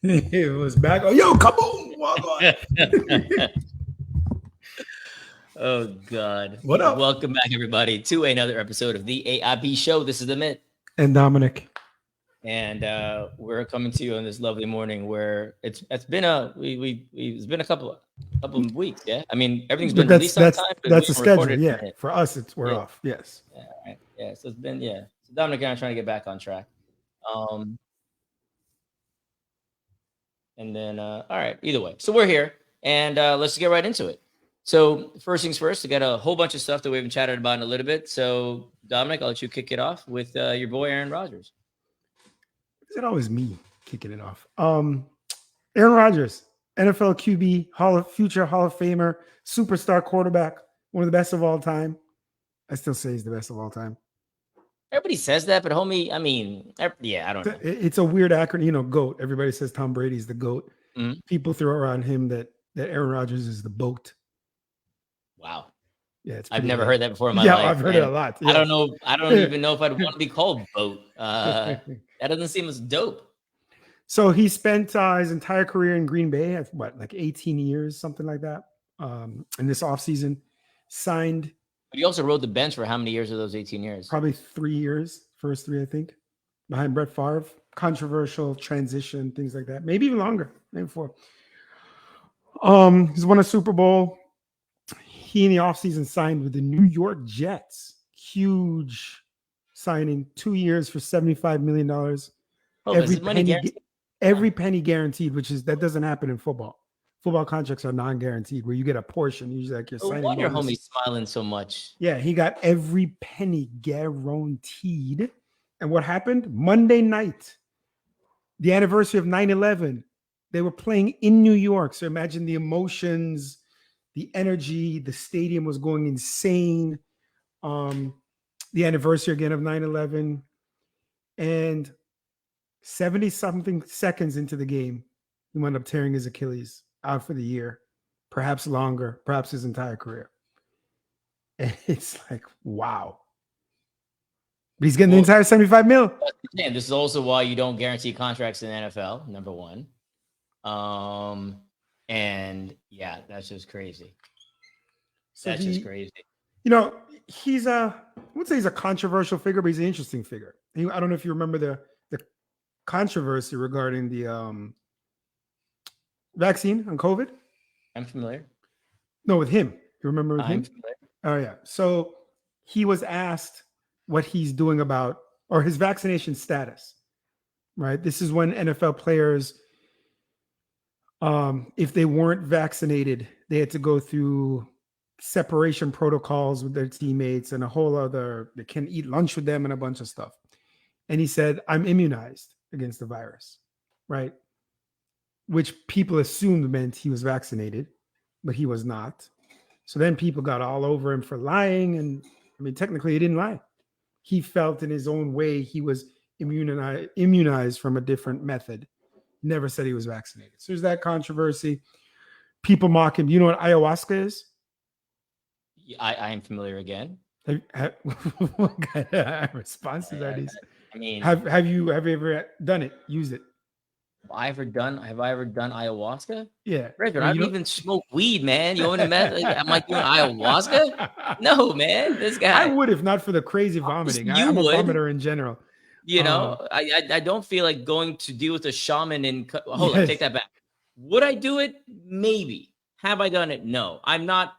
It was back. Oh, yo, kaboom! Walk on. Oh, God. What up? Welcome back, everybody, to another episode of the AIB Show. This is the Myth. And Dominic. And we're coming to you on this lovely morning where it's been it's been a couple of weeks, yeah. I mean, everything's been released on time. That's the schedule, yeah. For us, we're off. Yes. Yeah, right. Yeah. So it's been So Dominic and I are trying to get back on track. And then all right. Either way, so we're here, and let's get right into it. So first things first, we got a whole bunch of stuff that we haven't chatted about in a little bit. So Dominic, I'll let you kick it off with your boy Aaron Rodgers. Is it always me kicking it off? Aaron Rodgers, NFL QB, future Hall of Famer, superstar quarterback, one of the best of all time. I still say he's the best of all time. Everybody says that, but homie, I mean, yeah, I don't know. It's a weird acronym, GOAT. Everybody says Tom Brady's the GOAT. Mm-hmm. People throw around him that Aaron Rodgers is the BOAT. Wow. Yeah, I've never heard that before in my life. Yeah, I've heard it a lot. Yes. I don't know. I don't even know if I'd want to be called BOAT. That doesn't seem as dope. So he spent his entire career in Green Bay at like 18 years, something like that. In this offseason, signed. But he also rode the bench for how many years of those 18 years? Probably 3 years, first 3, I think, behind Brett Favre. Controversial transition, things like that. Maybe even longer, maybe 4. He's won a Super Bowl. He in the offseason signed with the New York Jets. Huge signing, 2 years for $75 million. Every penny guaranteed, that doesn't happen in football. Football contracts are non-guaranteed, where you get a portion. Usually, like you're signing. Why your homie smiling so much? Yeah, he got every penny guaranteed. And what happened? Monday night, the anniversary of 9/11, they were playing in New York. So imagine the emotions, the energy. The stadium was going insane. The anniversary again of 9/11, and 70-something seconds into the game, he wound up tearing his Achilles, out for the year, perhaps longer, perhaps his entire career. And it's like, wow. But he's getting the entire $75 million. This is also why you don't guarantee contracts in the NFL, number one. And yeah, that's just crazy. That's just crazy. You know, I wouldn't say he's a controversial figure, but he's an interesting figure. I don't know if you remember the controversy regarding the vaccine on COVID. I'm familiar. No, with him. You remember with him? Familiar. Oh, yeah. So he was asked what he's doing about, or his vaccination status, right? This is when NFL players, if they weren't vaccinated, they had to go through separation protocols with their teammates and a whole other, they can eat lunch with them and a bunch of stuff. And he said, I'm immunized against the virus, right? Which people assumed meant he was vaccinated, but he was not. So then people got all over him for lying. And I mean, technically he didn't lie. He felt in his own way he was immunized from a different method. Never said he was vaccinated. So there's that controversy. People mock him. You know what ayahuasca is? I am familiar again. What kind of responses are these? I mean, have you ever done it? Used it? Have I ever done ayahuasca? Yeah. Brethren, I don't even smoke weed, man. You want to mess? Am I doing ayahuasca? No, man. This guy. I would if not for the crazy vomiting. I'm a vomiter in general. You know, I don't feel like going to deal with a shaman and hold on, take that back. Would I do it? Maybe. Have I done it? No. I'm not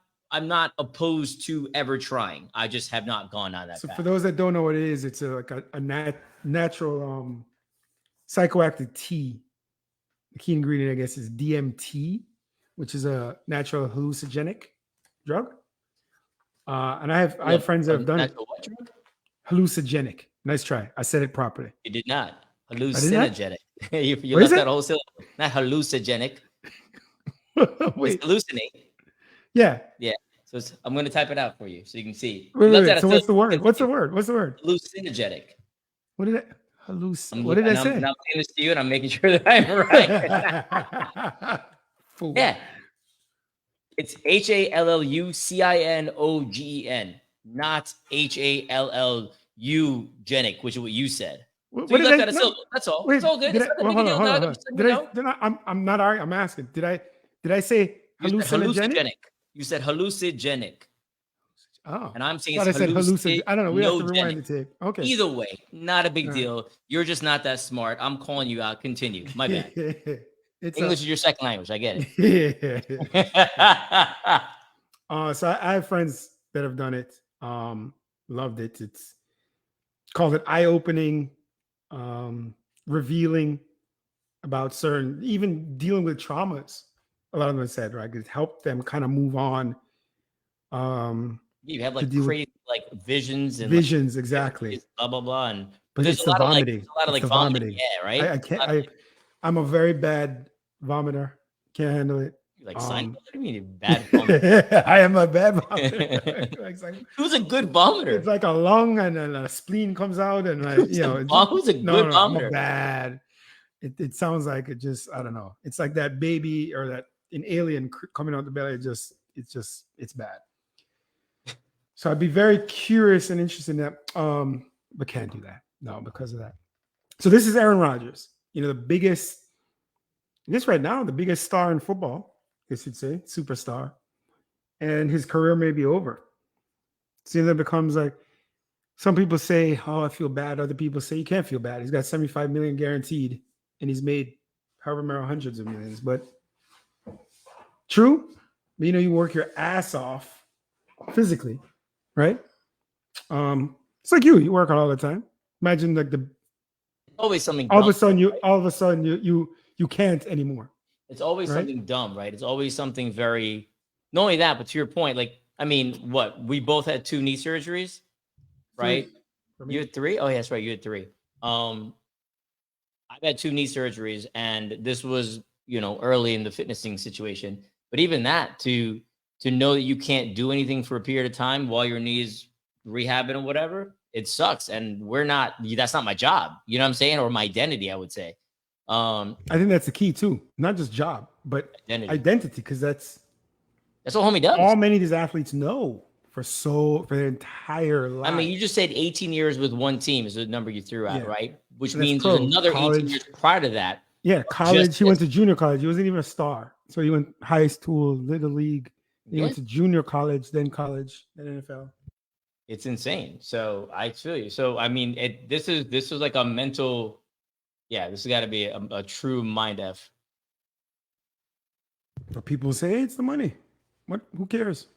opposed to ever trying. I just have not gone on that path. For those that don't know what it is, it's a natural psychoactive tea. The key ingredient, I guess, is DMT, which is a natural hallucinogenic drug. And I have friends that have done it. What drug? Hallucinogenic. Nice try. I said it properly. You did not. Hallucinogenic. You left that whole syllable. Not hallucinogenic. Wait. It's hallucinate. Yeah. Yeah. So I'm going to type it out for you so you can see. Wait. So what's the word? What's the word? Hallucinogenic. What did it? What did I say? I'm not saying this to you, and I'm making sure that I'm right. Yeah. It's HALLUCINOGEN, not HALLU genic, which is what you said. What So you did left I? out a No, syllable. That's all. wait. It's all good. Did It's I? not a Well, big hold on, deal. hold No, on, I'm hold on. just letting you know. Did I? I'm not. I'm asking. Did I say You said hallucinogenic? hallucinogenic. You said hallucinogenic. Oh, And I'm saying thought it's I said hallucin. I don't know. We have to hallucinogenic. rewind the tape. Okay. Either way, not a big All right. deal. You're just not that smart. I'm calling you out. Continue. My bad. It's English is your second language. I get yeah. it. So I have friends that have done it. Loved it. It's called it eye-opening, revealing about certain, even dealing with traumas. A lot of them said, right? It helped them kind of move on. You have To like deal with crazy like visions and like visions, exactly. blah blah blah. And But there's it's a the lot of like vomiting. It's like the vomiting. vomiting. Yeah, right. I can't. I'm a very bad vomiter. Can't handle it. Like Seinfeld? What do you mean bad vomit? I am a bad vomiter. Who's a good vomiter? It's like a lung and then a spleen comes out and like Who's who's a good no, I'm a vomiter? bad. It sounds like it just I don't know. It's like that baby or that an alien coming out the belly. It's bad. So I'd be very curious and interested in that. But can't do that. No, because of that. So this is Aaron Rodgers. The biggest. This right now, the biggest star in football, I guess you'd say, superstar, and his career may be over. See, that becomes like some people say, "Oh, I feel bad." Other people say, "You can't feel bad." He's got 75 million guaranteed, and he's made however many hundreds of millions. But true, but you work your ass off physically, right? It's like you work out all the time. Imagine like Always something. all of a sudden you can't anymore. It's always right? something dumb, right? It's always something very. Not only that, but to your point, like I mean, what we both had 2 knee surgeries, right? You had 3. Oh, yeah, that's right. You had 3. I've had 2 knee surgeries, and this was early in the fitnessing situation. But even that, to know that you can't do anything for a period of time while your knees rehabbing or whatever, it sucks. And that's not my job. You know what I'm saying? Or my identity, I would say. I think that's the key too. Not just job, but identity, because that's what homie does. All many of these athletes know for their entire life. I mean, you just said 18 years with one team is the number you threw out, right? Which means pro. there's another college. 18 years prior to that. Yeah, college. He went to junior college. He wasn't even a star. So he went high school, little league. He went to junior college, then NFL. It's insane. So I feel you. So I mean, this is like a mental. Yeah, this has got to be a true mind F. But people say it's the money. What? Who cares?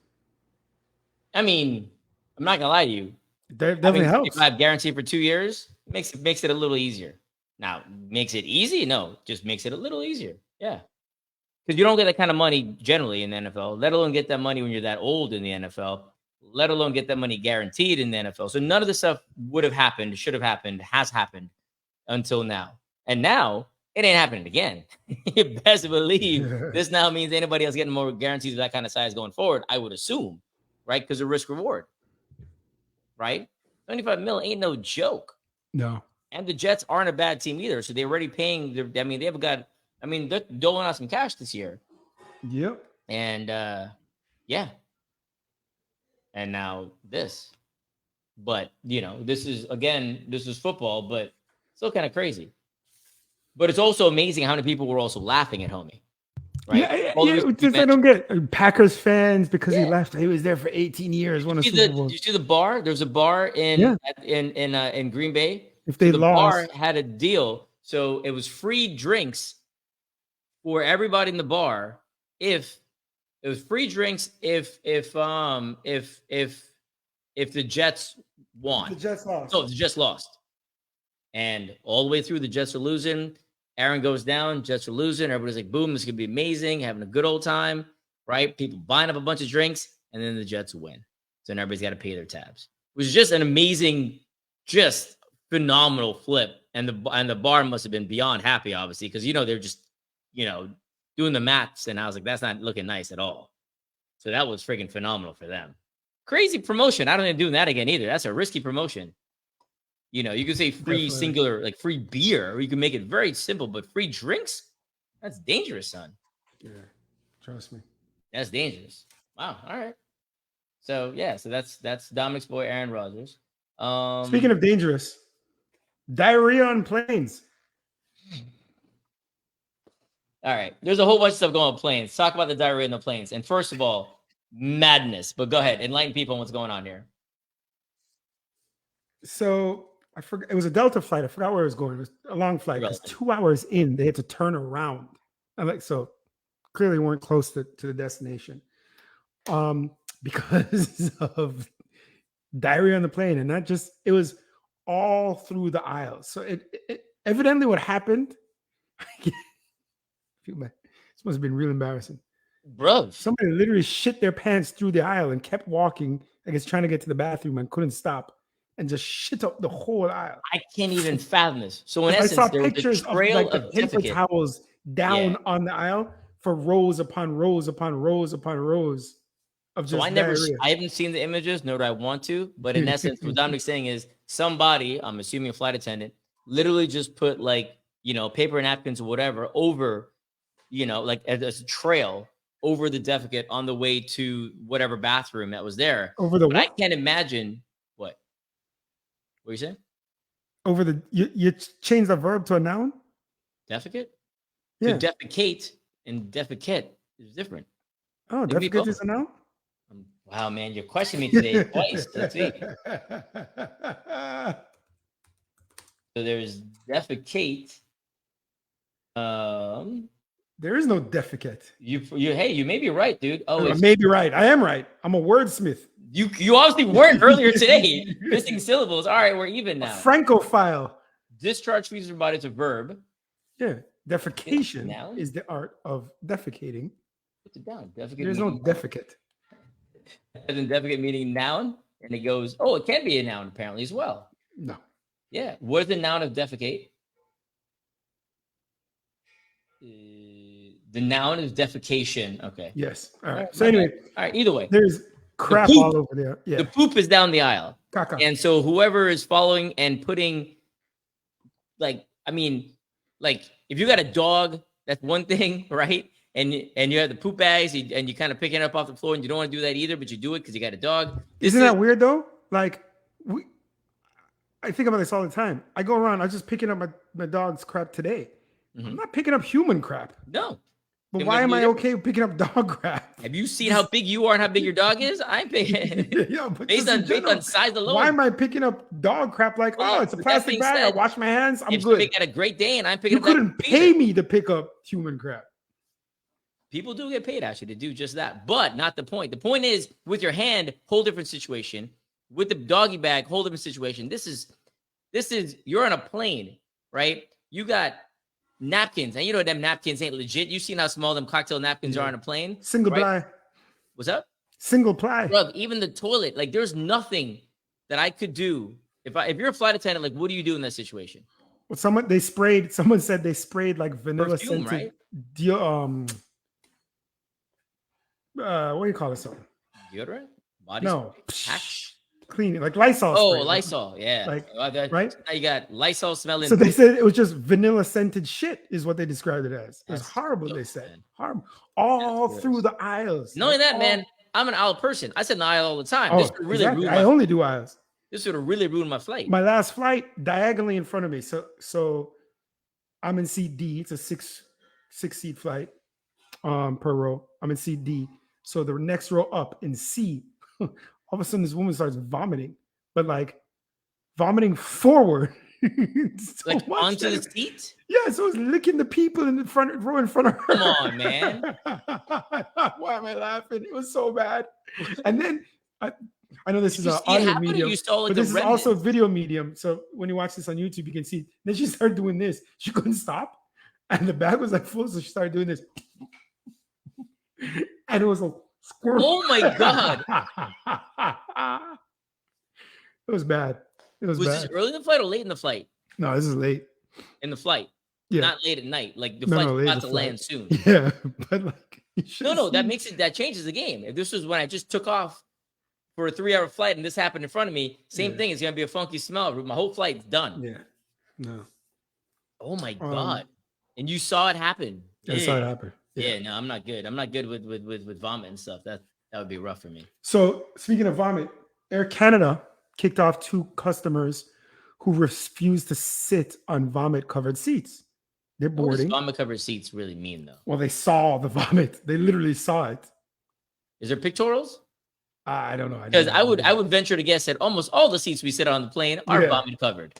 I mean, I'm not gonna lie to you. That definitely helps. If I have guaranteed for 2 years, makes it a little easier. Now, makes it easy? No, just makes it a little easier. Yeah, because you don't get that kind of money generally in the NFL. Let alone get that money when you're that old in the NFL. Let alone get that money guaranteed in the NFL. So none of this stuff would have happened, should have happened, has happened until now. And now it ain't happening again. You best believe this now means anybody else getting more guarantees of that kind of size going forward, I would assume, right? Because of risk reward, right? 25 mil ain't no joke. No. And the Jets aren't a bad team either. So they're already paying. They're doling out some cash this year. Yep. And yeah. And now this. But, this is football, but still kind of crazy. But it's also amazing how many people were also laughing at homie. Right? I don't get Packers fans because he left. He was there for 18 years. Won a Super Bowl. Did you see the bar? There's a bar in Green Bay. If they lost, the bar had a deal, so it was free drinks for everybody in the bar. If it was free drinks, if the Jets won, the Jets lost. So the Jets lost, and all the way through the Jets are losing. Aaron goes down, Jets are losing. Everybody's like, boom, this is going to be amazing, having a good old time, right? People buying up a bunch of drinks, and then the Jets win. So then everybody's got to pay their tabs. It was just an amazing, just phenomenal flip. And the bar must have been beyond happy, obviously, because, they're just, doing the maths. And I was like, that's not looking nice at all. So that was freaking phenomenal for them. Crazy promotion. I don't think doing that again either. That's a risky promotion. You can say free singular, like free beer, or you can make it very simple, but free drinks, that's dangerous, son. Yeah, trust me. That's dangerous. Wow. All right. So yeah, so that's Dominic's boy, Aaron Rodgers. Speaking of dangerous, Diarrhea on planes. All right. There's a whole bunch of stuff going on planes. Talk about the diarrhea in the planes. And first of all, madness. But go ahead. Enlighten people on what's going on here. So I forgot, it was a Delta flight. I forgot where it was going. It was a long flight because 2 hours in, they had to turn around. I'm like, so clearly weren't close to the destination. Because of diarrhea on the plane. And not just, it was all through the aisles. So it evidently what happened. This must have been real embarrassing. Bro. Somebody literally shit their pants through the aisle and kept walking, I guess trying to get to the bathroom and couldn't stop and just shit up the whole aisle. I can't even fathom this. So in I essence, saw there was pictures a trail of like the paper defecate. towels down on the aisle for rows upon rows upon rows upon rows of just diarrhea. I haven't seen the images, nor do I want to. But in essence, what Dominic's saying is somebody, I'm assuming a flight attendant, literally just put like, paper napkins or whatever over, like as a trail over the defecate on the way to whatever bathroom that was there. Over the what? I can't imagine what. What are you saying? Over the you change the verb to a noun? Defecate? Yeah. To defecate and defecate is different. Oh, defecate is a noun? Wow, man, you're questioning me today twice. That's it. So there's defecate. There is no defecate. You may be right, dude. Oh, I may be right. I am right. I'm a wordsmith. You obviously weren't earlier today. Missing syllables. All right, we're even now. A Francophile. Discharge feces from body is a verb. Yeah. Defecation is the art of defecating. Put it down. Defecate. There's no defecate. Doesn't defecate meaning noun? And it goes, oh, it can be a noun apparently as well. No. Yeah. What is the noun of defecate? The noun is defecation. Okay. Yes. All right. So anyway. All right. Either way. There's crap all over there. Yeah. The poop is down the aisle. Caca. And so whoever is following and putting, if you got a dog, that's one thing, right? And you have the poop bags and you kind of picking it up off the floor and you don't want to do that either, but you do it because you got a dog. Isn't that weird though? Like I think about this all the time. I go around, I'm just picking up my dog's crap today. Mm-hmm. I'm not picking up human crap. No. But why am I okay with picking up dog crap? Have you seen how big you are and how big your dog is? I'm picking based on size alone. Why am I picking up dog crap like, it's a plastic bag, I wash my hands, I'm good. If got a great day and I'm picking up you couldn't pay me to pick up human crap. People do get paid actually to do just that, but not the point. The point is with your hand, whole different situation. With the doggy bag, whole different situation. This is you're on a plane, right? You got napkins, and you know them napkins ain't legit. You seen how small them cocktail napkins are on a plane? Single right? ply. What's up? Single ply. Bro, even the toilet, like there's nothing that I could do. If you're a flight attendant, like what do you do in that situation? Well, someone said they sprayed like vanilla scented, right? What do you call it? So deodorant? Body spray? Cleaning, like Lysol. Oh, spray. Lysol, yeah. Right? Now you got Lysol smelling. So they said it was just vanilla scented shit, is what they described it as. It was horrible. They said man. Horrible, all through the aisles. Not only that, man. I'm an aisle person. I sit in the aisle all the time. This would really ruin I only do aisles. This would have really ruined my flight. My last flight, diagonally in front of me. So I'm in seat D. It's a six seat flight per row. I'm in seat D. So the next row up in C, all of a sudden this woman starts vomiting, but like vomiting forward. So like onto the seat? Yeah, so it's licking the people in the front row in front of her. Come on, man. Why am I laughing? It was so bad. And then I know this is an audio medium, but this is also a video medium. So when you watch this on YouTube, you can see. Then she started doing this. She couldn't stop. And the bag was like full, so she started doing this. And it was a squirrel. Oh my God. It was bad. Was bad. This early in the flight or late in the flight? No, this is late. In the flight. Yeah. Not late at night. Like the flight's about to land soon. Yeah. But like that changes the game. If this was when I just took off for a 3-hour flight and this happened in front of me, same thing. It's gonna be a funky smell. My whole flight's done. Yeah. No. Oh my God. And you saw it happen. I saw it happen. Yeah, no, I'm not good. I'm not good with vomit and stuff. That would be rough for me. So speaking of vomit, Air Canada kicked off 2 customers who refuse to sit on vomit-covered seats. They're What does boarding. vomit covered seats really mean, though? Well, they saw the vomit. They literally saw it. Is there pictorials? I don't know. Because I would venture to guess that almost all the seats we sit on the plane are vomit covered,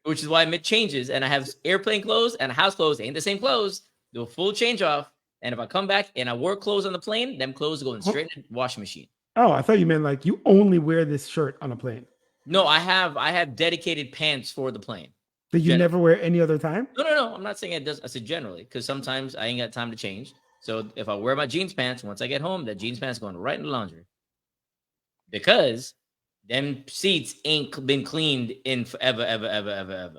which is why it changes. And I have airplane clothes and house clothes ain't the same clothes. Do a full change off. And if I come back and I wore clothes on the plane, them clothes are going straight in the washing machine. Oh, I thought you meant like you only wear this shirt on a plane. No, I have dedicated pants for the plane. That you never wear any other time? No. I'm not saying it does. I said generally, because sometimes I ain't got time to change. So if I wear my jeans pants, once I get home, that jeans pants going right in the laundry. Because them seats ain't been cleaned in forever, ever.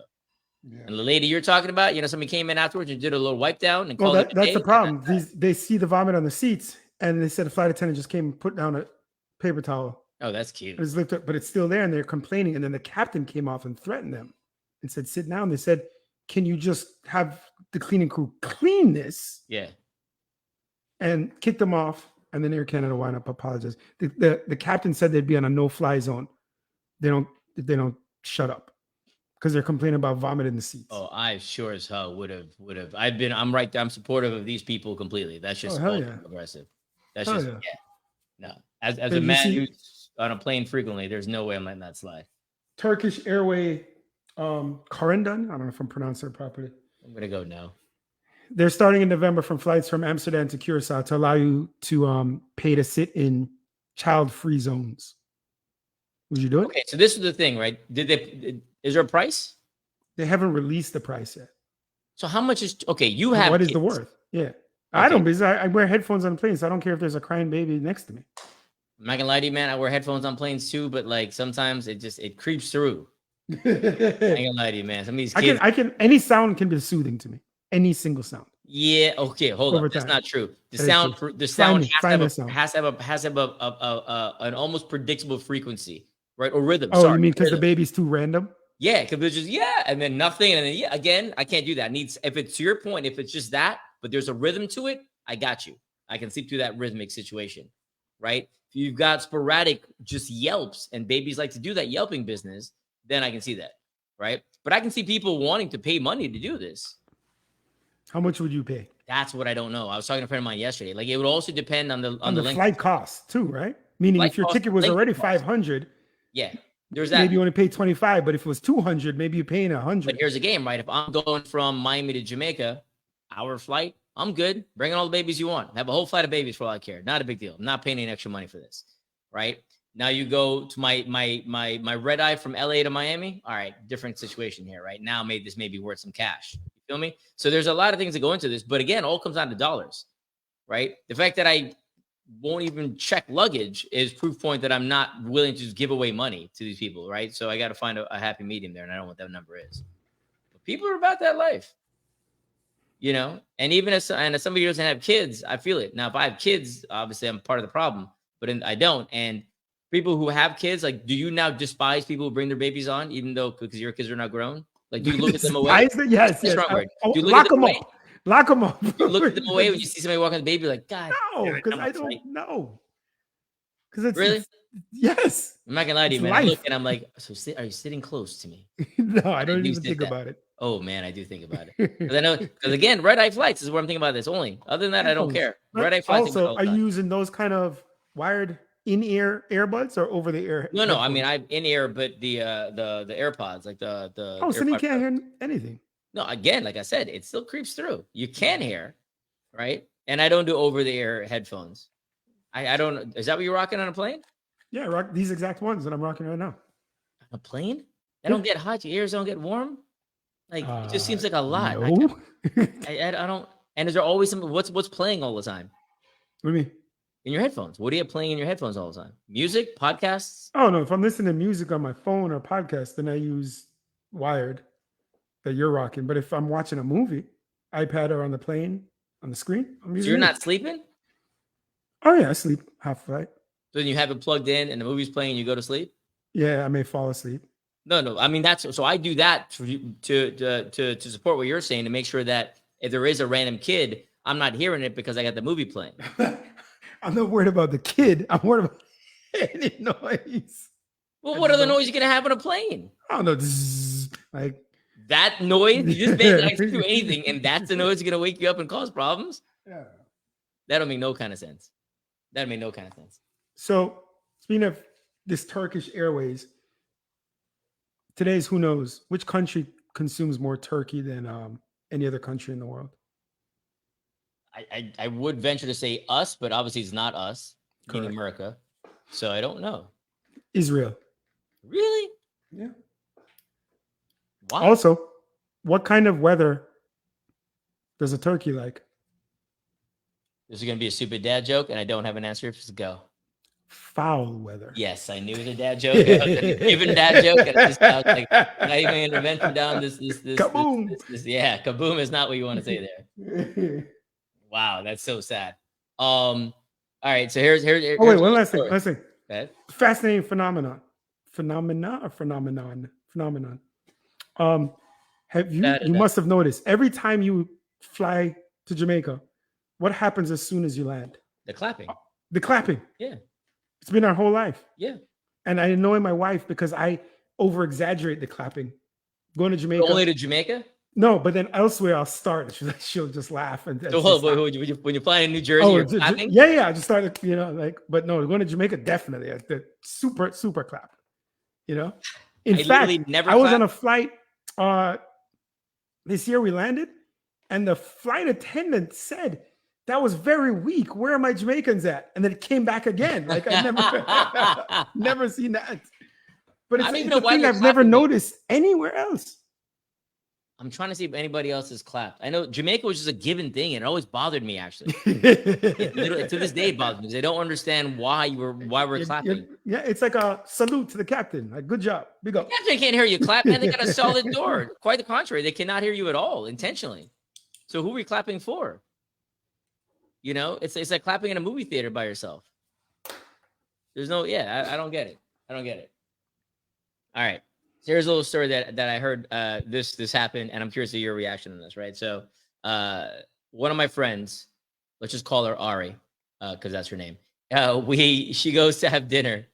Yeah. And the lady you're talking about, somebody came in afterwards and did a little wipe down and called it. That's the problem. They see the vomit on the seats, and they said a flight attendant just came and put down a paper towel. Oh, that's cute. It was lifted up, but it's still there, and they're complaining. And then the captain came off and threatened them and said, "Sit down." They said, "Can you just have the cleaning crew clean this?" Yeah. And kicked them off. And then Air Canada wound up apologizing. The captain said they'd be on a no-fly zone. They don't shut up because they're complaining about vomit in the seats. Oh, I sure as hell would have. I'm right there. I'm supportive of these people completely. That's just aggressive. That's just no. As a man who's on a plane frequently, there's no way I'm letting that slide. Turkish Airway, Corendon. I don't know if I'm pronouncing it properly. I'm gonna go no. They're starting in November from flights from Amsterdam to Curacao to allow you to pay to sit in child-free zones. Would you do it? Okay, so this is the thing, right? Is there a price? They haven't released the price yet. So how much is okay? You have what is the worth? Yeah, okay. I don't because I wear headphones on planes, so I don't care if there's a crying baby next to me. I'm not gonna lie to you, man. I wear headphones on planes too, but like sometimes it creeps through. I ain't gonna lie to you, man. Some of these kids, I can any sound can be soothing to me. Any single sound. Yeah. Okay. Hold on. That's not true. The sound has to have an almost predictable frequency, right? Or rhythm. Oh, you mean because the baby's too random? Yeah. Because it's just and then nothing, and then again. I can't do that. If it's to your point, if it's just that, but there's a rhythm to it, I got you. I can sleep through that rhythmic situation, right? If you've got sporadic just yelps, and babies like to do that yelping business, then I can see that, right? But I can see people wanting to pay money to do this. How much would you pay? That's what I don't know. I was talking to a friend of mine yesterday. Like it would also depend on the flight cost too, right? Meaning if your ticket was already $500, there's that. Maybe you only pay $25, but if it was $200, maybe you're paying $100. But here's the game, right? If I'm going from Miami to Jamaica, hour flight, I'm good. Bring in all the babies you want. Have a whole flight of babies for all I care. Not a big deal. I'm not paying any extra money for this, right? Now you go to my red eye from LA to Miami. All right, different situation here, right? Now this may be worth some cash. Feel me? So there's a lot of things that go into this, but again, all comes down to dollars, right? The fact that I won't even check luggage is proof point that I'm not willing to just give away money to these people, right? So I got to find a happy medium there, and I don't know what that number is. But people are about that life, and even as somebody who doesn't have kids, I feel it. Now, if I have kids, obviously I'm part of the problem, but I don't. And people who have kids, like, do you now despise people who bring their babies on, even though because your kids are not grown? Like, do you look at them away? Yes. Lock them up. Lock them up. You look at them away when you see somebody walking the baby, like, God. No, because I don't know. Because it's really. Yes. I'm not gonna lie to you, man. I look and I'm like, so are you sitting close to me? No, I don't even think about it. Oh man, I do think about it. Because I know, because again, red eye flights is what I'm thinking about this only. Other than that, I don't care. Red eye flights. Also, are you using those kind of wired in-ear earbuds or over-the-air? No. I mean, I'm in-ear, but the AirPods, like the. Oh, so you can't hear anything. No, again, like I said, it still creeps through. You can hear, right? And I don't do over-the-air headphones. I don't. Is that what you're rocking on a plane? Yeah, rock these exact ones that I'm rocking right now. On a plane? They don't get hot. Your ears don't get warm. Like it just seems like a lot. No. I don't. And is there always something? What's playing all the time? What do you mean? In your headphones. What do you have playing in your headphones all the time? Music, podcasts? Oh no! If I'm listening to music on my phone or podcast, then I use wired that you're rocking. But if I'm watching a movie, iPad or on the plane on the screen, I'm using. So you're not sleeping? Oh yeah, I sleep half flight. So then you have it plugged in and the movie's playing and you go to sleep? Yeah, I may fall asleep. No. I mean, so I do that to support what you're saying, to make sure that if there is a random kid, I'm not hearing it because I got the movie playing. I'm not worried about the kid. I'm worried about any noise. Well, what other noise you gonna have on a plane? I don't know. Zzz, like that noise. You just made it do anything, and that's the noise gonna wake you up and cause problems. Yeah. That don't make no kind of sense. That make no kind of sense. So speaking of this Turkish Airways, today's who knows which country consumes more turkey than any other country in the world. I would venture to say us, but obviously it's not us, meaning Correct. America. So I don't know. Israel. Really? Yeah. Wow. Also, what kind of weather does a turkey like? This is gonna be a stupid dad joke, and I don't have an answer. Just go. Foul weather. Yes, I knew it was a dad joke. Even dad joke. And I was like, not even gonna venture down this. Kaboom. Yeah, kaboom is not what you want to say there. Wow, that's so sad. All right, so here's oh wait, one last thing. Okay. Fascinating phenomenon. Have you must have noticed every time you fly to Jamaica, what happens as soon as you land? The clapping. The clapping. Yeah. It's been our whole life. Yeah. And I annoy my wife because I over exaggerate the clapping. Going to Jamaica. Only to Jamaica? No, but then elsewhere I'll start. She'll just laugh. And so when you fly in New Jersey, you're clapping? Yeah. I just started, but no, going to Jamaica, definitely. The super, super clap. In fact, I was on a flight this year. We landed, and the flight attendant said, "That was very weak. Where are my Jamaicans at?" And then it came back again. Like I never, never seen that. But it's a thing I've never noticed anywhere else. I'm trying to see if anybody else has clapped. I know Jamaica was just a given thing, and it always bothered me. Actually, to this day, it bothers me because I don't understand why we're clapping. Yeah, it's like a salute to the captain. Like, good job, big up. The captain can't hear you clap, man. They got a solid door. Quite the contrary, they cannot hear you at all intentionally. So who are we clapping for? It's like clapping in a movie theater by yourself. There's no, I don't get it. I don't get it. All right. So here's a little story that I heard this happened, and I'm curious to your reaction on this, right? So one of my friends, let's just call her Ari, because that's her name. She goes to have dinner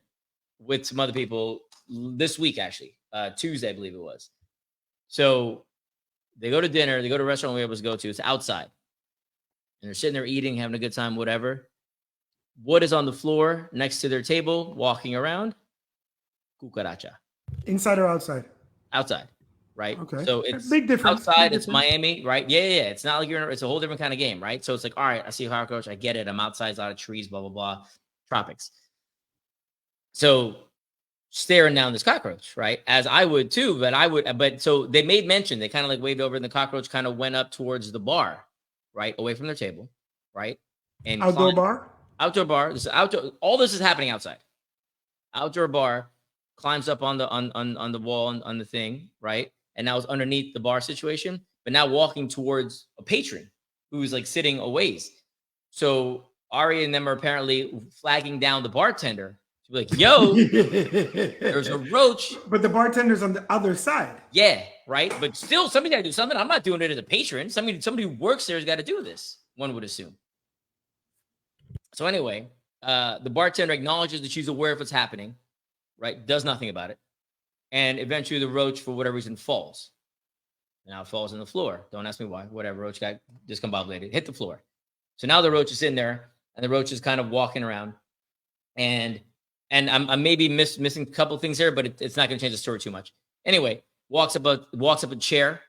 with some other people this week, actually. Tuesday, I believe it was. So they go to dinner, they go to a restaurant we were able to go to. It's outside. And they're sitting there eating, having a good time, whatever. What is on the floor next to their table, walking around? Cucaracha. Inside or outside? Outside, right? Okay. So it's big difference. Outside, it's Miami, right? Yeah. It's not like it's a whole different kind of game, right? So it's like, all right, I see a cockroach, I get it. I'm outside, a lot of trees, blah, blah, blah. Tropics. So staring down this cockroach, right? As I would too, but so they made mention, they kind of like waved over, and the cockroach kind of went up towards the bar, right? Away from their table, right? And outdoor bar? Outdoor bar. This is outdoor. All this is happening outside. Outdoor bar. Climbs up on the wall on the thing, right? And now it's underneath the bar situation, but now walking towards a patron who's like sitting a ways. So Ari and them are apparently flagging down the bartender to be like, "Yo, there's a roach." But the bartender's on the other side. Yeah, right. But still, somebody got to do something. I'm not doing it as a patron. Somebody who works there has got to do this. One would assume. So anyway, the bartender acknowledges that she's aware of what's happening. Right, does nothing about it, and eventually the roach, for whatever reason, falls. Now it falls on the floor. Don't ask me why. Whatever, roach got discombobulated, hit the floor. So now the roach is in there, and the roach is kind of walking around, and I'm maybe missing a couple of things here, but it's not going to change the story too much. Anyway, walks up a chair,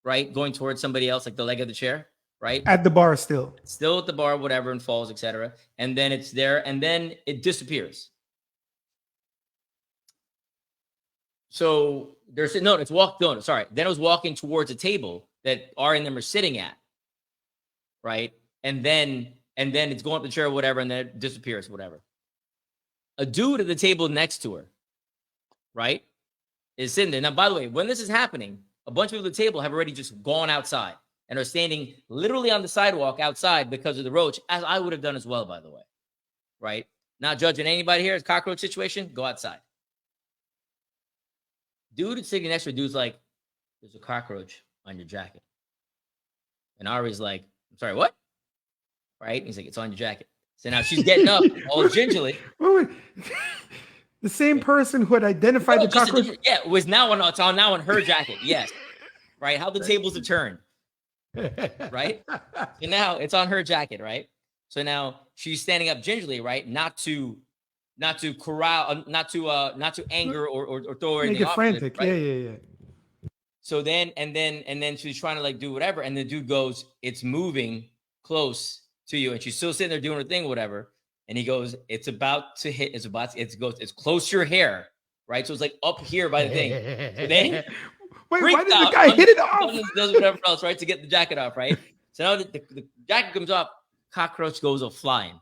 right, going towards somebody else, like the leg of the chair, right, at the bar, still at the bar, whatever, and falls, etc. And then it's there, and then it disappears. So Then it was walking towards a table that Ari and them are sitting at, right? And then it's going up the chair or whatever, and then it disappears, whatever. A dude at the table next to her, right, is sitting there. Now, by the way, when this is happening, a bunch of people at the table have already just gone outside and are standing literally on the sidewalk outside because of the roach, as I would have done as well, by the way, right? Not judging anybody here. It's a cockroach situation. Go outside. Dude sitting next to her, dude's like, "There's a cockroach on your jacket." And Ari's like, "I'm sorry, what?" Right? And he's like, "It's on your jacket." So now she's getting up all gingerly. Wait. The same person who had identified the cockroach. Yeah, it was now on. It's on now on her jacket. Yes, right. How the tables have turned. Right. So now it's on her jacket. Right. So now she's standing up gingerly. Right. Not to corral. Not to anger or throw her Make it frantic. Right? Yeah. So then she's trying to like do whatever, and the dude goes, "It's moving close to you," and she's still sitting there doing her thing, whatever. And he goes, "It's about to hit. It's close to your hair, right? So it's like up here by the thing." So then, wait, why did the guy hit it off? Does whatever else, right, to get the jacket off, right? So now the jacket comes off, cockroach goes flying,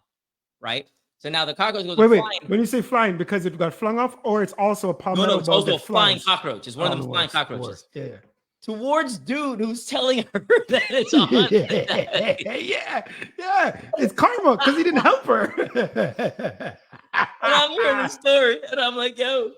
right? So now the cockroach goes flying. Wait. When you say flying, because it got flung off, or it's also a palmetto No, it's bug also a flying flies? cockroach. It's one of them flying cockroaches. Yeah. Towards dude who's telling her that it's on. yeah. It's karma because he didn't help her. And I'm hearing the story, and I'm like, yo,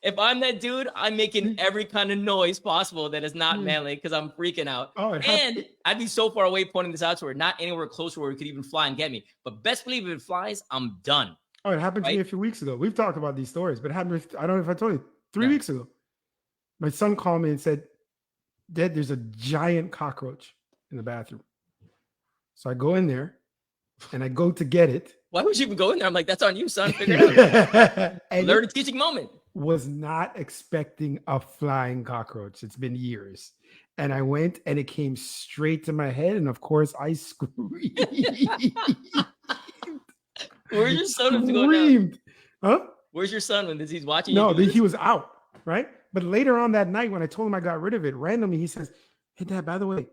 if I'm that dude, I'm making every kind of noise possible that is not manly because I'm freaking out. And I'd be so far away pointing this out to her, not anywhere close to where it could even fly and get me. But best believe if it flies, I'm done. Oh, it happened to me a few weeks ago. We've talked about these stories, but it happened, I don't know if I told you, 3 weeks ago. My son called me and said, Dad, there's a giant cockroach in the bathroom. So I go in there and I go to get it. Why would you even go in there? I'm like, that's on you, son. Figure it out. Learn a teaching moment. Was not expecting a flying cockroach. It's been years. And I went and it came straight to my head. And of course, I screamed. Where's your son to go now? Huh? Where's your son when he's watching? No, he was out, right? But later on that night, when I told him I got rid of it, randomly he says, "Hey, Dad, by the way,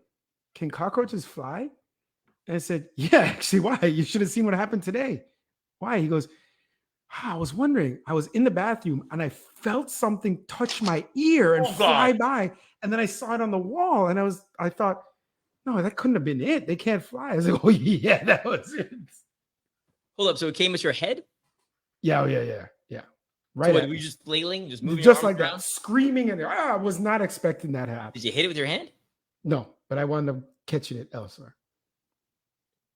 can cockroaches fly?" And I said, "Yeah, actually, why? You should have seen what happened today." Why? He goes, "I was wondering. I was in the bathroom and I felt something touch my ear and fly by. And then I saw it on the wall. And I thought, no, that couldn't have been it. They can't fly." I was like, "Oh, yeah, that was it." Hold up. So it came at your head? Yeah. Right. So were you just flailing, just moving just your like arms that, screaming, and I was not expecting that to happen. Did you hit it with your hand? No, but I wound up catching it elsewhere.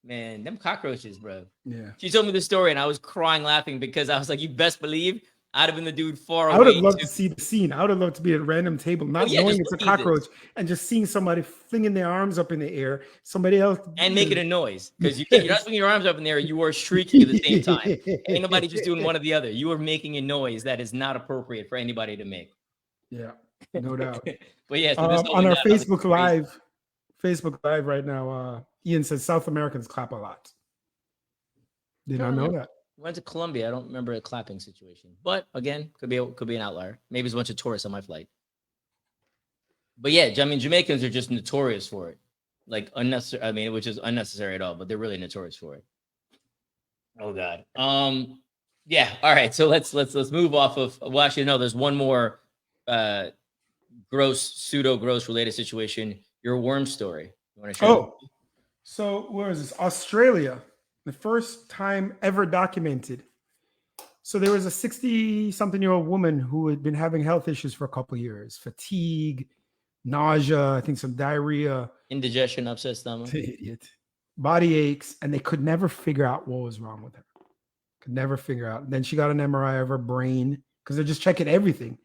Man, them cockroaches, bro. Yeah. She told me the story, and I was crying laughing because I was like, "You best believe I'd have been the dude far away." I would have loved to see the scene. I would have loved to be at a random table, not knowing it's a cockroach, and just seeing somebody flinging their arms up in the air, somebody else, and making a noise, because you're not swinging your arms up in the air. You are shrieking at the same time. Ain't nobody just doing one or the other. You are making a noise that is not appropriate for anybody to make. Yeah, no doubt. But yeah, so on our Facebook Live right now, Ian says South Americans clap a lot. Did I know that? Went to Colombia. I don't remember a clapping situation, but again, could be an outlier. Maybe it's a bunch of tourists on my flight. But yeah, I mean, Jamaicans are just notorious for it, like unnecessary. I mean, which is unnecessary at all, but they're really notorious for it. Oh God. Yeah. All right. So let's move off of. Well, actually, no. There's one more pseudo gross related situation. Your worm story. You want to share? Oh, so where is this? Australia. The first time ever documented. So there was a 60-something-year-old woman who had been having health issues for a couple of years. Fatigue, nausea, I think some diarrhea. Indigestion, upset stomach. Idiot. Body aches, and they could never figure out what was wrong with her. Could never figure out. Then she got an MRI of her brain because they're just checking everything.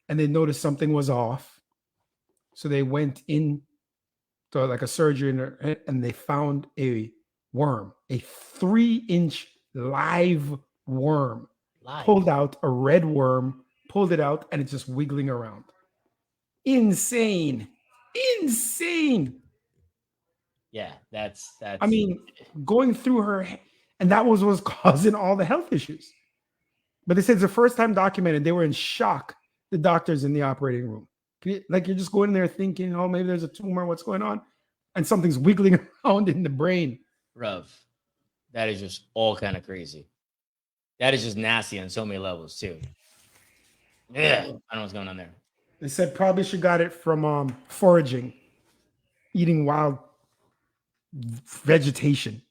And they noticed something was off. So they went in to like a surgery in her head, and they found a worm, a 3-inch live worm. Pulled out a red worm, pulled it out, and it's just wiggling around. Insane. Yeah, that's. I mean, going through her, and that was causing all the health issues. But they said it's the first time documented. They were in shock, the doctors in the operating room. Like you're just going in there thinking, oh, maybe there's a tumor, what's going on? And something's wiggling around in the brain. Bruv, that is just all kind of crazy. That is just nasty on so many levels too. Yeah, I don't know what's going on there. They said probably she got it from foraging, eating wild vegetation.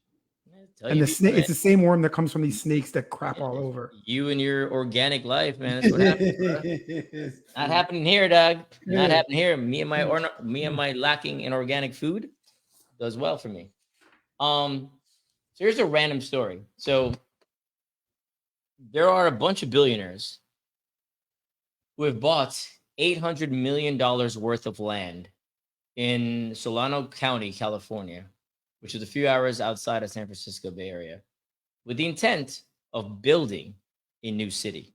And the snake, it's the same worm that comes from these snakes that crap all over. You and your organic life, man. That's what happens. Not happening here, dog. Not happening here. Me and my lacking in organic food does well for me. So here's a random story. So there are a bunch of billionaires who have bought $800 million worth of land in Solano County, California, which is a few hours outside of San Francisco Bay Area, with the intent of building a new city.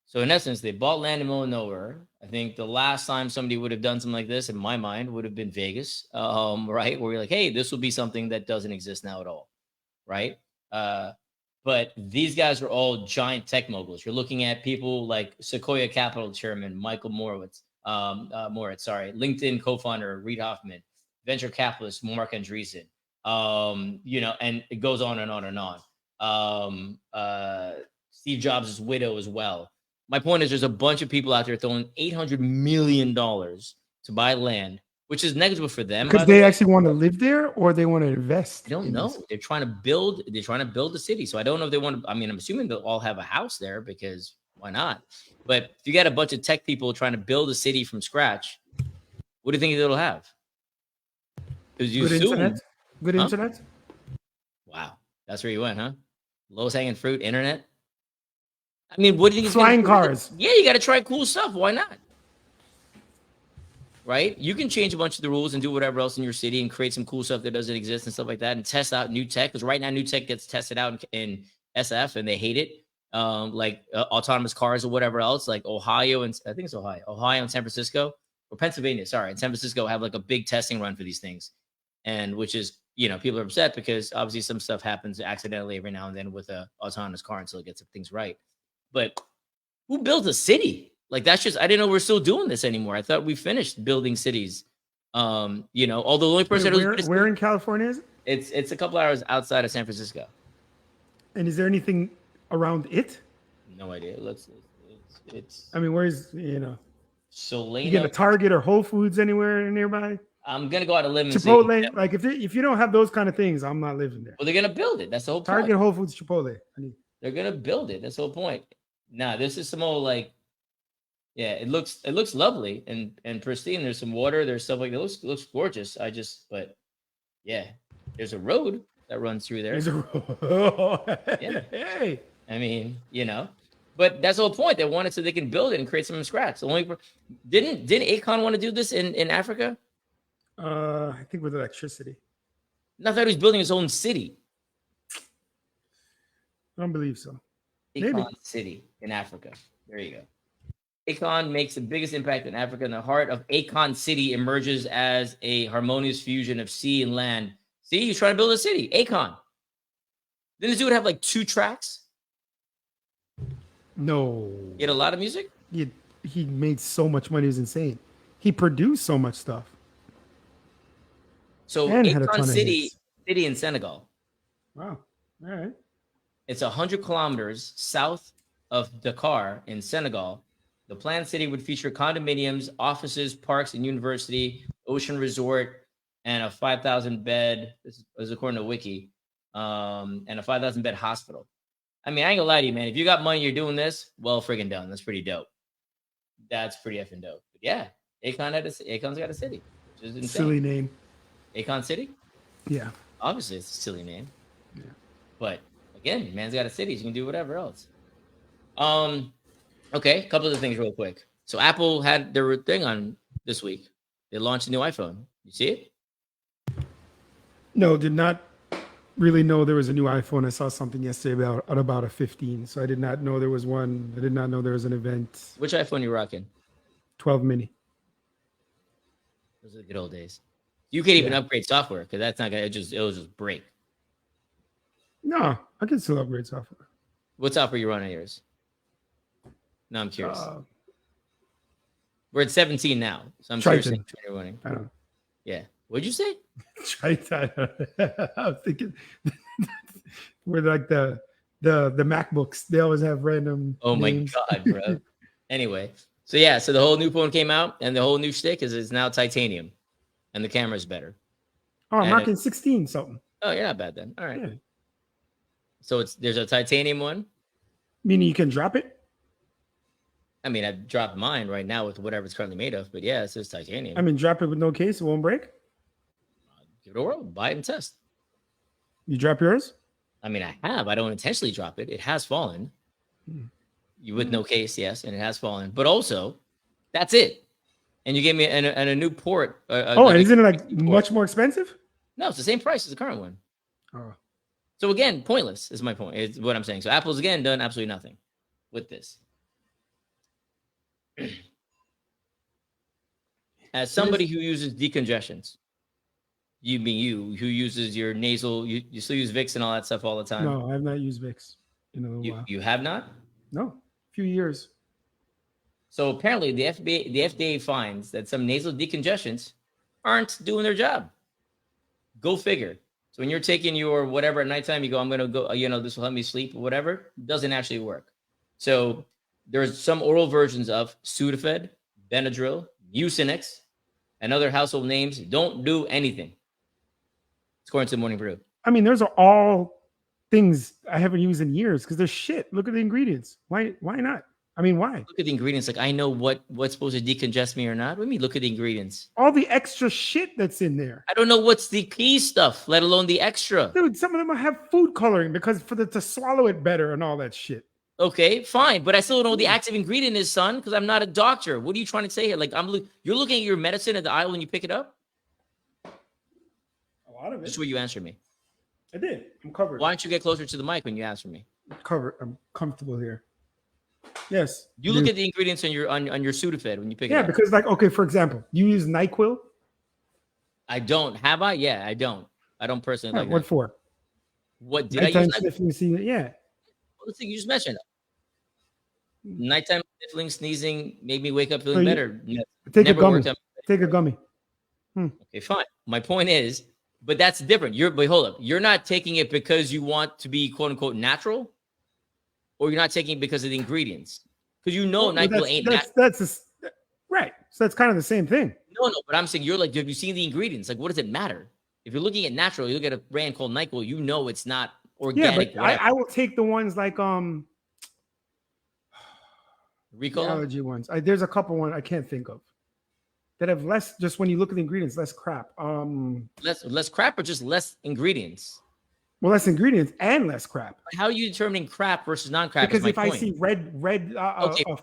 So in essence, they bought land in the middle of nowhere. I think the last time somebody would have done something like this, in my mind, would have been Vegas, right? Where you're like, hey, this will be something that doesn't exist now at all, right? But these guys are all giant tech moguls. You're looking at people like Sequoia Capital Chairman Michael Moritz, LinkedIn co-founder Reid Hoffman, venture capitalist Mark Andreessen, and it goes on and on and on. Steve Jobs' widow as well. My point is, there's a bunch of people out there throwing $800 million to buy land, which is negligible for them. Because they actually want to live there, or they want to invest. I don't know. They're trying to build. They're trying to build a city. So I don't know if they want to. I mean, I'm assuming they'll all have a house there because why not? But if you got a bunch of tech people trying to build a city from scratch, what do you think it'll have? Good internet. Good internet. Wow, that's where you went, huh? Lowest hanging fruit, internet. I mean, what do you think? Flying cars. Yeah, you got to try cool stuff. Why not? Right? You can change a bunch of the rules and do whatever else in your city and create some cool stuff that doesn't exist and stuff like that, and test out new tech. Because right now, new tech gets tested out in SF and they hate it. Autonomous cars or whatever else, like Ohio and I think it's Ohio and San Francisco or Pennsylvania. Sorry, and San Francisco have like a big testing run for these things, and which is people are upset because obviously some stuff happens accidentally every now and then with a autonomous car until it gets things right. But who built a city? Like that's just I didn't know we're still doing this anymore. I thought we finished building cities. Although the only person where in California is it? It's a couple hours outside of San Francisco. And is there anything around it? No idea. It's I mean, where's Solano. You get a Target or Whole Foods anywhere nearby? I'm gonna go out and live in Chipotle. Like if you don't have those kind of things, I'm not living there. Well, they're gonna build it. That's the whole point. Target, Whole Foods, Chipotle. They're gonna build it. That's the whole point. Nah, this is some old it looks lovely and pristine. There's some water. There's stuff like that. It looks gorgeous. There's a road that runs through there. There's a road. Yeah. Hey. I mean, but that's the whole point. They want it so they can build it and create something from scratch. Didn't Akon want to do this in Africa? I think with electricity. I thought he was building his own city. I don't believe so. Akon City in Africa. There you go. Akon makes the biggest impact in Africa. In the heart of Akon City emerges as a harmonious fusion of sea and land. See, he's trying to build a city. Akon. Didn't this dude have like 2 tracks? No. He had a lot of music? He made so much money. It was insane. He produced so much stuff. So Akon City in Senegal. Wow. All right. It's 100 kilometers south of Dakar in Senegal. The planned city would feature condominiums, offices, parks, and university, ocean resort, and a 5,000 bed. This is according to Wiki, and a 5,000 bed hospital. I mean, I ain't gonna lie to you, man. If you got money, you're doing this. Well, friggin' done. That's pretty dope. That's pretty effing dope. But yeah, Akon's got a city, which is insane. Silly name. Akon City. Yeah. Obviously, it's a silly name. Yeah. But again, man's got a city. You can do whatever else. Okay, a couple of things real quick. So Apple had their thing on this week. They launched a new iPhone. You see it? No, did not really know there was a new iPhone. I saw something yesterday about a 15. So I did not know there was one. I did not know there was an event. Which iPhone you rocking? 12 mini. Those are the good old days. You can't even upgrade software because that's not gonna. It'll just break. No, I can still upgrade software. What software you run on yours? No, I'm curious. We're at 17 now, so I'm curious which one you're running. I don't know. Yeah. What'd you say? Triton. I'm thinking we're like the MacBooks. They always have random. Oh names. my god, bro. Anyway, so the whole new phone came out, and the whole new shtick is it's now titanium, and the camera's better. Oh, I'm rocking 16 something. Oh, you're not bad then. All right. Yeah. So there's a titanium one. Meaning you can drop it? I mean, I dropped mine right now with whatever it's currently made of, but yeah, it says titanium. I mean, drop it with no case, it won't break? Give it a whirl. Buy it and test. You drop yours? I mean, I have. I don't intentionally drop it. It has fallen. with no case, yes, and it has fallen. But also, that's it. And you gave me a new port. And isn't it like much more expensive? No, it's the same price as the current one. Oh. So again, pointless is my point. Is what I'm saying. So Apple's again done absolutely nothing with this. As somebody who uses decongestants, you who uses your nasal, you still use Vicks and all that stuff all the time. No, I have not used Vicks in a little while. You have not? No, a few years. So apparently the FDA finds that some nasal decongestants aren't doing their job. Go figure. So when you're taking your whatever at nighttime, you go, I'm going to go, this will help me sleep or whatever. It doesn't actually work. So there's some oral versions of Sudafed, Benadryl, Mucinex, and other household names. Don't do anything. According to the Morning Brew. I mean, those are all things I haven't used in years because they're shit. Look at the ingredients. Why not? I mean, why? Look at the ingredients. Like, I know what's supposed to decongest me or not. What do you mean, look at the ingredients? All the extra shit that's in there. I don't know what's the key stuff, let alone the extra. Dude, some of them have food coloring because to swallow it better and all that shit. Okay, fine. But I still don't know what the active ingredient is, son, because I'm not a doctor. What are you trying to say here? Like, you're looking at your medicine at the aisle when you pick it up? A lot of it. That's what you answered me. I did. I'm covered. Why don't you get closer to the mic when you answer me? I'm covered. I'm comfortable here. Yes. You look at the ingredients on your Sudafed when you pick it up. Yeah, because like, okay, for example, you use NyQuil? I don't. Have I? Yeah, I don't. I don't personally like what that. For? What did I use? Yeah. Let's see, you just mentioned that. Nighttime sniffling, sneezing made me wake up feeling better. Take a gummy. Take a gummy. Okay, fine. My point is, but that's different. But hold up. You're not taking it because you want to be quote unquote natural, or you're not taking it because of the ingredients. Because NyQuil ain't natural. Right. So that's kind of the same thing. No, but I'm saying you're like, have you seen the ingredients? Like, what does it matter? If you're looking at natural, you look at a brand called NyQuil, it's not organic. Yeah, but I will take the ones like Ricola? Allergy ones. There's a couple ones I can't think of that have less. Just when you look at the ingredients, less crap. Less crap or just less ingredients? Well, less ingredients and less crap. How are you determining crap versus non-crap? Because if I see red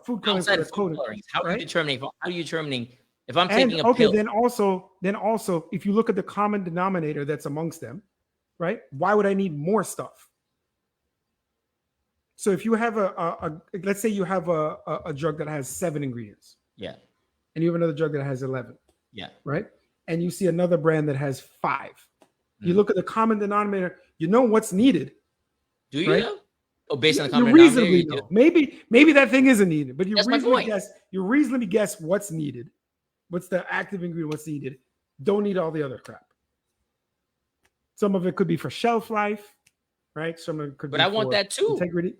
food coloring, how are you determining? How are you determining if I'm taking a pill? Then also, if you look at the common denominator that's amongst them, right? Why would I need more stuff? So if you have let's say you have a drug that has 7 ingredients, yeah, and you have another drug that has 11, yeah, right, and you see another brand that has 5, you look at the common denominator, you know what's needed. Do you know? Oh, based on the common denominator, reasonably know. Maybe that thing isn't needed, but you reasonably guess what's needed, what's the active ingredient, what's needed. Don't need all the other crap. Some of it could be for shelf life. Right, some of it could. But I want that too. Integrity.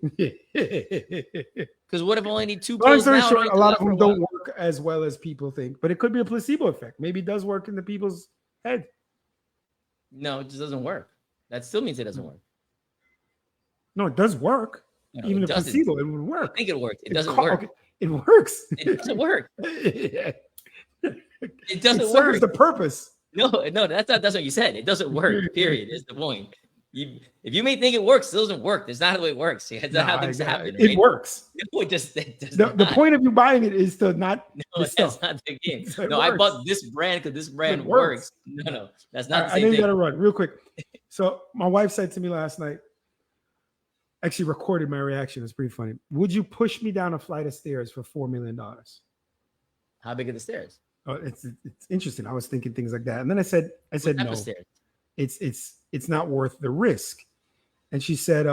Because what if I only need 2 pills? Long story now? Short, a lot of them don't work as well as people think. But it could be a placebo effect. Maybe it does work in the people's head. No, it just doesn't work. That still means it doesn't work. No, it does work. No, even a placebo, it would work. I think it works. It doesn't work. Okay. It works. It doesn't work. It It doesn't work. serves the purpose. No, that's what you said. It doesn't work. Period. Is the point. If you may think it works, it doesn't work. That's not the way it works. That's not how things happen. It works. No, it just the point of you buying it is to not. No, that's not the game. No, I bought this brand because this brand works. No, that's not the same thing. I know you got thing. to run real quick. So my wife said to me last night, actually recorded my reaction. It's pretty funny. Would you push me down a flight of stairs for $4 million? How big are the stairs? Oh, it's interesting. I was thinking things like that, and then I said no. It's not worth the risk. And she said,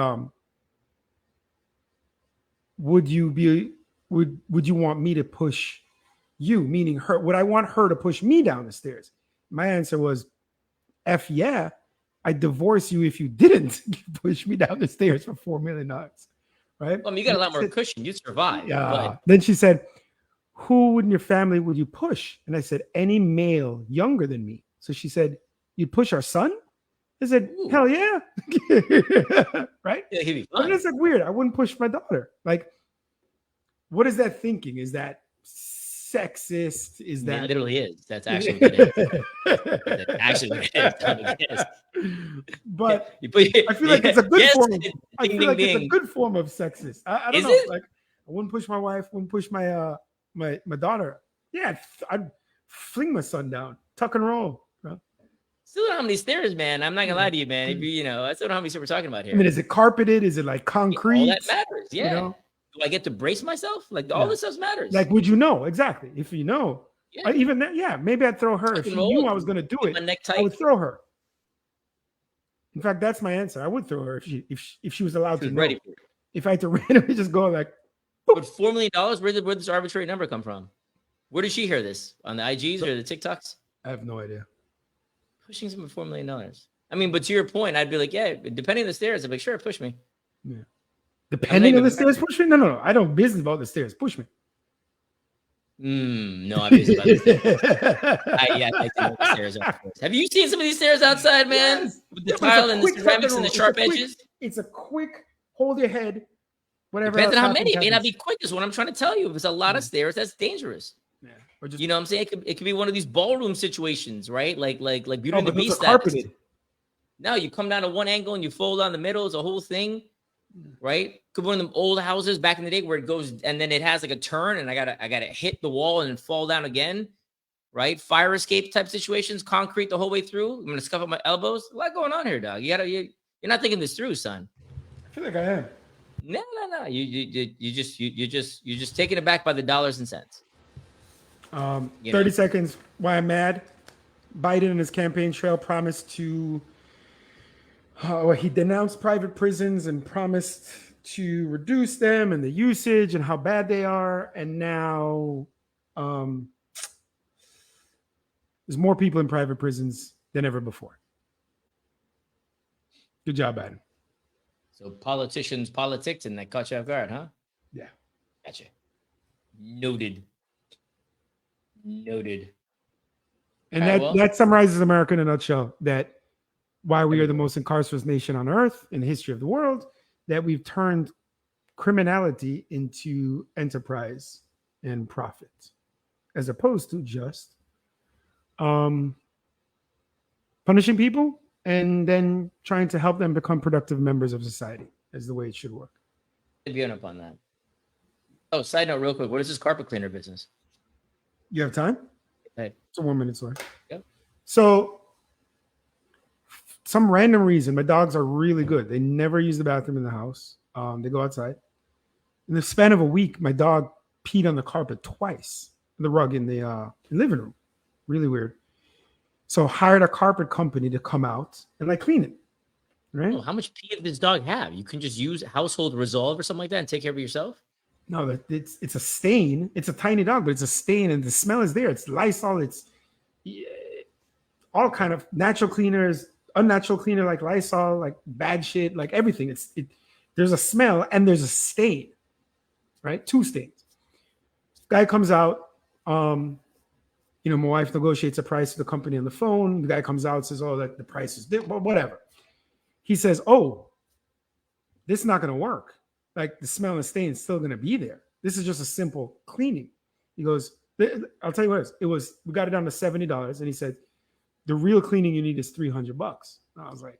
would you want me to push you, meaning her? Would I want her to push me down the stairs? My answer was, F yeah, I'd divorce you if you didn't push me down the stairs for $4 million. Right? You got a lot more cushion. You'd survive. Yeah. But... Then she said, who in your family would you push? And I said, any male younger than me. So she said, you'd push our son? I said, ooh. Hell yeah. Right? Yeah, he'd be fine. But it's like weird. I wouldn't push my daughter. Like, what is that thinking? Is that sexist? Is that it literally is? That's actually what it is. That's actually what it is. But I feel like it's a good form. I feel like it's a good form of sexist. I don't know. Like, I wouldn't push my wife. Wouldn't push my my daughter. Yeah, I'd fling my son down, tuck and roll. Still don't know how many stairs, man. I'm not gonna lie to you, man. If you know, I still don't know how many stairs we're talking about here. I mean, is it carpeted? Is it like concrete? All that matters. Yeah. You know? Do I get to brace myself? Like all this stuff matters. Like, would you know exactly? If you know, even that, maybe I'd throw her. If she knew I was gonna do it, I would throw her. In fact, that's my answer. I would throw her if she was allowed to know. If I had to randomly just go like, boop. But $4 million, where did this arbitrary number come from? Where did she hear this? On the IGs or the TikToks? I have no idea. Pushing someone $4 million. I mean, but to your point, I'd be like, yeah, depending on the stairs, I'd be like, sure, push me. Yeah. Depending on the stairs, push me? No. I don't business about the stairs. Push me. No, I'm busy about the stairs. I think the stairs are. Have you seen some of these stairs outside, man? Yes. With the tile and the ceramics and the sharp edges? It's a quick, hold your head, whatever. Depends on how many. It may not be quick, is what I'm trying to tell you. If it's a lot of stairs, that's dangerous. Yeah. Or just, you know what I'm saying? It could be one of these ballroom situations, right? Like Beauty and the Beast. No, you come down to one angle and you fold down the middle. It's a whole thing, right? Could be one of them old houses back in the day where it goes and then it has like a turn and I gotta hit the wall and then fall down again, right? Fire escape type situations, concrete the whole way through. I'm gonna scuff up my elbows. A lot going on here, dog. You're not thinking this through, son. I feel like I am. No. You're just taking it back by the dollars and cents. 30 seconds. Why I'm mad. Biden and his campaign trail promised to. He denounced private prisons and promised to reduce them and the usage and how bad they are. And now there's more people in private prisons than ever before. Good job, Biden. So politicians politics and that caught you off guard, huh? Yeah. Gotcha. Noted. And that summarizes America in a nutshell, that why we are the most incarcerated nation on earth in the history of the world, that we've turned criminality into enterprise and profit, as opposed to just punishing people and then trying to help them become productive members of society, is the way it should work. I'd be up on that. Oh, side note real quick. What is this carpet cleaner business? You have time? Hey. It's a 1 minute story. Yep. So some random reason, my dogs are really good. They never use the bathroom in the house. They go outside. In the span of a week, my dog peed on the carpet twice, the rug in the living room. Really weird. So hired a carpet company to come out and like clean it. Right? Oh, how much pee does this dog have? You can just use Household Resolve or something like that and take care of it yourself? No, it's a stain. It's a tiny dog, but it's a stain, and the smell is there. It's Lysol. It's all kind of natural cleaners, unnatural cleaner like Lysol, like bad shit, like everything. There's a smell and there's a stain, right? 2 stains. Guy comes out. My wife negotiates a price with the company on the phone. The guy comes out, says, "Oh, that the price is whatever." He says, "Oh, this is not going to work. Like the smell and stain is still going to be there. This is just a simple cleaning." He goes, "I'll tell you what it was. We got it down to $70." And he said, "The real cleaning you need is $300." And I was like,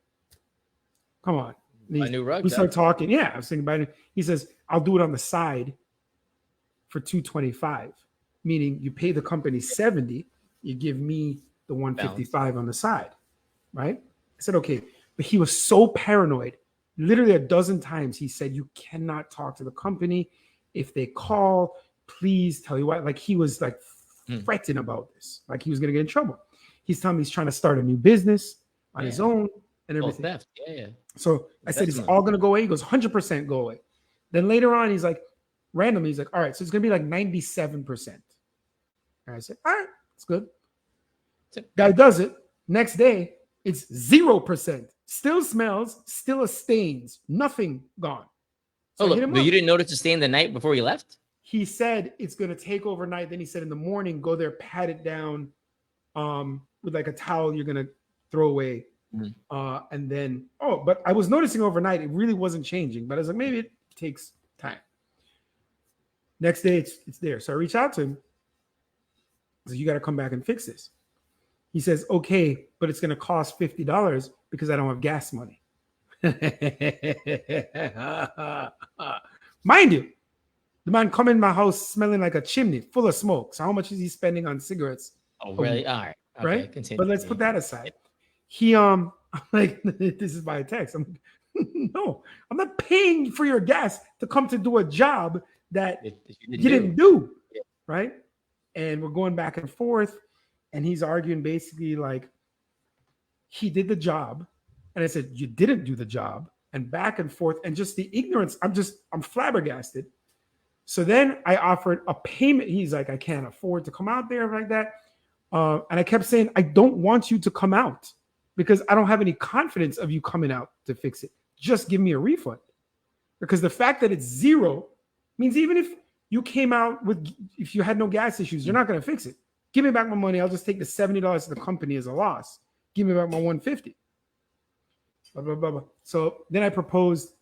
"Come on." A new rug. We start talking. Yeah, I was thinking about it. He says, "I'll do it on the side for $225, meaning you pay the company $70, you give me the $155 on the side." Right? I said, "Okay." But he was so paranoid. Literally a dozen times he said, "You cannot talk to the company. If they call, please tell you why." Like he was like fretting about this. Like he was going to get in trouble. He's telling me he's trying to start a new business on his own and everything. Theft. Yeah. So I said, "It's all going to go away?" He goes, 100% go away. Then later on, he's like, randomly, he's like, "All right, so it's going to be like 97%. And I said, "All right, it's good." Guy does it. Next day, it's 0%. Still smells, still a stains, nothing gone. So look, but you didn't notice the stain the night before you left? He said it's going to take overnight. Then he said in the morning, go there, pat it down with like a towel you're going to throw away. And then, but I was noticing overnight, it really wasn't changing. But I was like, maybe it takes time. Next day, it's there. So I reach out to him. I said, "You got to come back and fix this." He says, "Okay, but it's going to cost $50 because I don't have gas money." Mind you, The man come in my house smelling like a chimney full of smoke. So how much is he spending on cigarettes? Oh, really? All right. Okay, right? continue. But let's put that aside. He I'm like, this is by text. I'm like, no, I'm not paying for your gas to come to do a job that you didn't do. Yeah. Right? And we're going back and forth, and he's arguing basically like he did the job. And I said, you didn't do the job, and back and forth, and just the ignorance. I'm flabbergasted. So then I offered a payment. He's like, I can't afford to come out there like that. And I kept saying, I don't want you to come out because I don't have any confidence of you coming out to fix it. Just give me a refund. Because the fact that it's zero means even if you came out if you had no gas issues, you're not going to fix it. Give me back my money. I'll just take the $70 to the company as a loss. Give me back my $150. Blah, blah, blah, blah. So then I proposed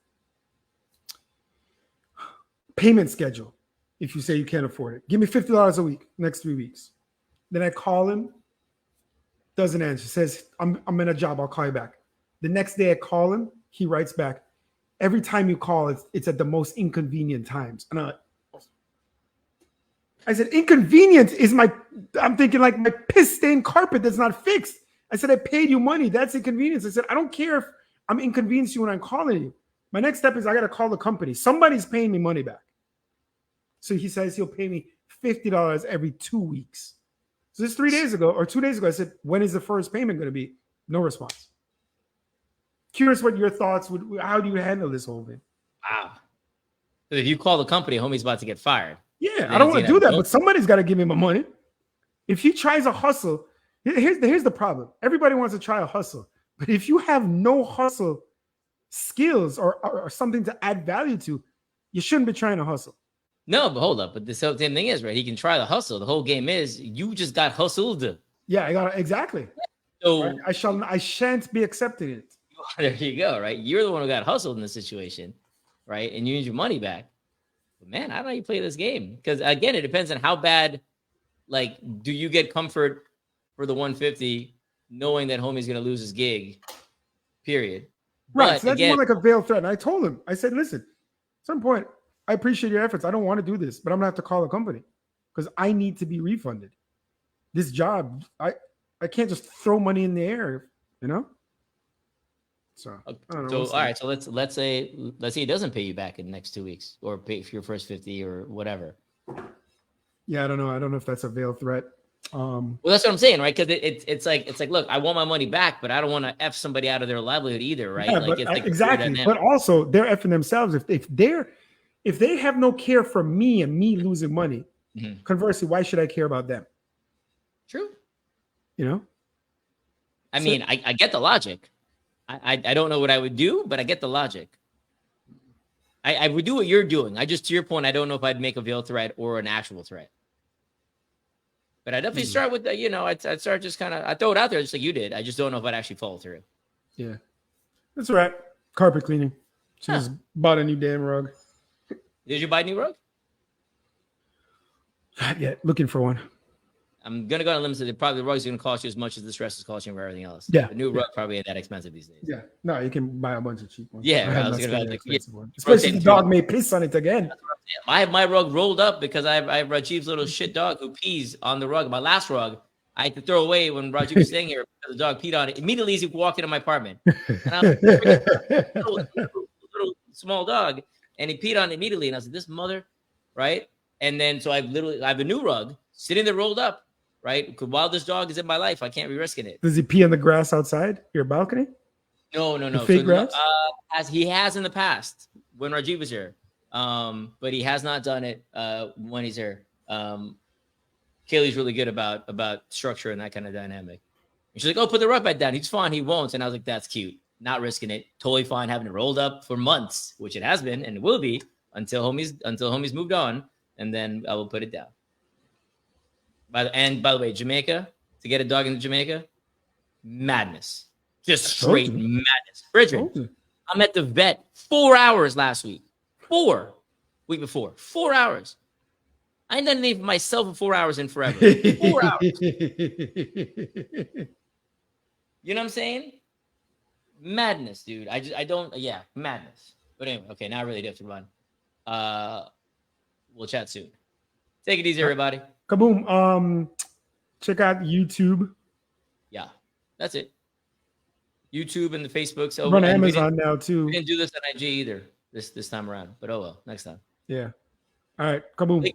payment schedule. If you say you can't afford it, give me $50 a week, next 3 weeks. Then I call him, doesn't answer, says, I'm in a job, I'll call you back. The next day I call him, he writes back, every time you call, it's at the most inconvenient times. And I said, inconvenient is I'm thinking like my piss-stained carpet that's not fixed. I said, I paid you money, that's inconvenience. I said, I don't care if I'm inconveniencing you when I'm calling you. My next step is I got to call the company. Somebody's paying me money back. So he says he'll pay me $50 every 2 weeks. So this 3 days ago or 2 days ago, I said, when is the first payment going to be? No response. Curious what your thoughts would, how do you handle this whole thing? Wow. If you call the company, homie's about to get fired. Yeah, I don't want to do that, but somebody's got to give me my money. If he tries a hustle, here's the problem. Everybody wants to try a hustle. But if you have no hustle skills or something to add value to, you shouldn't be trying to hustle. No, but hold up. But the same thing is, right? He can try the hustle. The whole game is you just got hustled. Yeah, I got it. Exactly. So right? I shan't be accepting it. There you go, right? You're the one who got hustled in this situation, right? And you need your money back. But man, I don't know how you play this game. Because again, it depends on how bad, like, do you get comfort for the 150 knowing that homie's gonna lose his gig? Period. Right. But so that's more like a veiled threat. And I told him, I said, listen, at some point, I appreciate your efforts. I don't want to do this, but I'm gonna have to call the company because I need to be refunded. This job, I can't just throw money in the air, you know. So, all right. So let's say he doesn't pay you back in the next 2 weeks, or pay for your first 50 or whatever. Yeah, I don't know. I don't know if that's a veiled threat. Well, that's what I'm saying, right? Because it's like, look, I want my money back, but I don't want to F somebody out of their livelihood either, right? Yeah, like exactly. But also, they're effing themselves if they have no care for me and me losing money. Mm-hmm. Conversely, why should I care about them? True. You know. I mean, I get the logic. I don't know what I would do, but I get the logic. I would do what you're doing. To your point, I don't know if I'd make a veiled threat or an actual threat. But I definitely start with I'd start just kind of, I throw it out there just like you did. I just don't know if I'd actually follow through. Yeah. That's all right. Carpet cleaning. Just bought a new damn rug. Did you buy a new rug? Not yet. Looking for one. I'm going to go on a limit. The rug's going to cost you as much as the stress is costing for everything else. Yeah. The new rug probably ain't that expensive these days. Yeah. No, you can buy a bunch of cheap ones. Yeah. I was going to one. Especially the dog may piss on it again. I have my rug rolled up because I have Rajiv's little shit dog who pees on the rug. My last rug, I had to throw away when Rajiv was staying here because the dog peed on it. Immediately as he walked into my apartment. And I was little small dog. And he peed on it immediately. And I was like, this mother, right? And then so I have a new rug sitting there rolled up, right? Because while this dog is in my life, I can't be risking it. Does he pee on the grass outside your balcony? No. The fake grass? As he has in the past when Rajiv was here. But he has not done it when he's here. Kaylee's really good about structure and that kind of dynamic. And she's like, oh, put the rug back down. He's fine. He won't. And I was like, that's cute. Not risking it. Totally fine having it rolled up for months, which it has been and it will be until homies moved on. And then I will put it down. By the way, Jamaica, to get a dog into Jamaica, madness. Just straight madness. Bridget, I'm at the vet 4 hours last week. Week before. 4 hours. I ain't done anything for myself for 4 hours in forever. 4 hours. You know what I'm saying? Madness, dude. Madness. But anyway, okay, now I really do have to run. What we'll chat soon. Take it easy, everybody. Kaboom. Check out YouTube. Yeah, that's it. YouTube and the Facebook. So We're on Amazon now too. We didn't do this on IG either this time around, but oh well, next time. Yeah. All right. Kaboom.